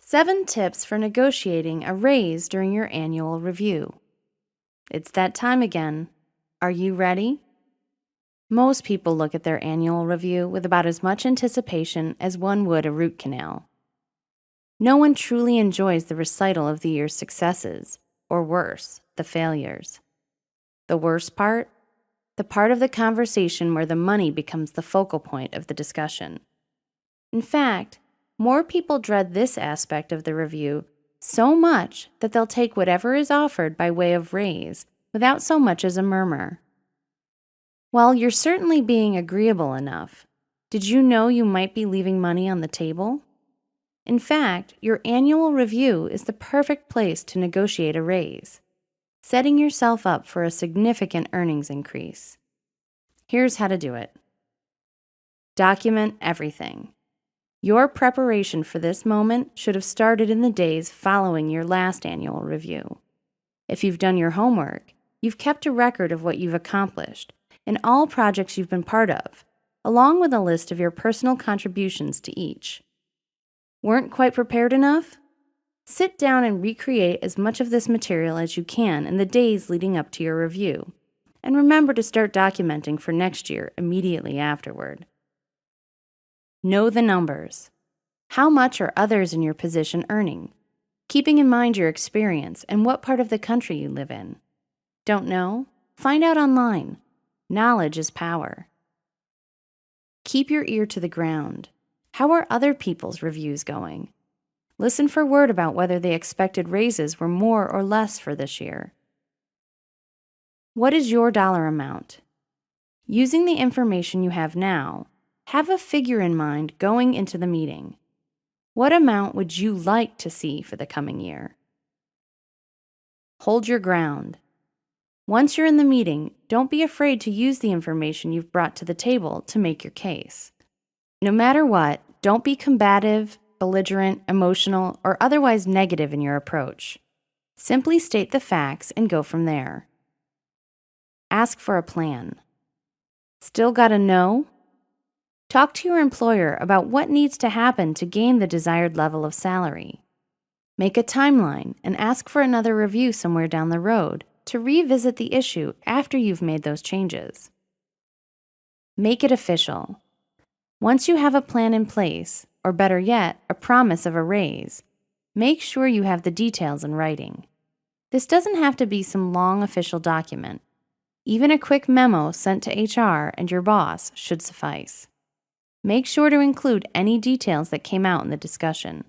7 tips for negotiating a raise during your annual review. It's that time again. Are you ready? Most people look at their annual review with about as much anticipation as one would a root canal. No one truly enjoys the recital of the year's successes, or worse, the failures. The worst part? The part of the conversation where the money becomes the focal point of the discussion. In fact, more people dread this aspect of the review so much that they'll take whatever is offered by way of raise without so much as a murmur. While you're certainly being agreeable enough, did you know you might be leaving money on the table? In fact, your annual review is the perfect place to negotiate a raise, setting yourself up for a significant earnings increase. Here's how to do it. Document everything. Your preparation for this moment should have started in the days following your last annual review. If you've done your homework, you've kept a record of what you've accomplished in all projects you've been part of, along with a list of your personal contributions to each. Weren't quite prepared enough? Sit down and recreate as much of this material as you can in the days leading up to your review, and remember to start documenting for next year immediately afterward. Know the numbers. How much are others in your position earning? Keeping in mind your experience and what part of the country you live in. Don't know? Find out online. Knowledge is power. Keep your ear to the ground. How are other people's reviews going? Listen for word about whether the expected raises were more or less for this year. What is your dollar amount? Using the information you have now, have a figure in mind going into the meeting. What amount would you like to see for the coming year? Hold your ground. Once you're in the meeting, don't be afraid to use the information you've brought to the table to make your case. No matter what, don't be combative, belligerent, emotional, or otherwise negative in your approach. Simply state the facts and go from there. Ask for a plan. Still gotta know? Talk to your employer about what needs to happen to gain the desired level of salary. Make a timeline and ask for another review somewhere down the road to revisit the issue after you've made those changes. Make it official. Once you have a plan in place, or better yet, a promise of a raise, make sure you have the details in writing. This doesn't have to be some long official document. Even a quick memo sent to HR and your boss should suffice. Make sure to include any details that came out in the discussion.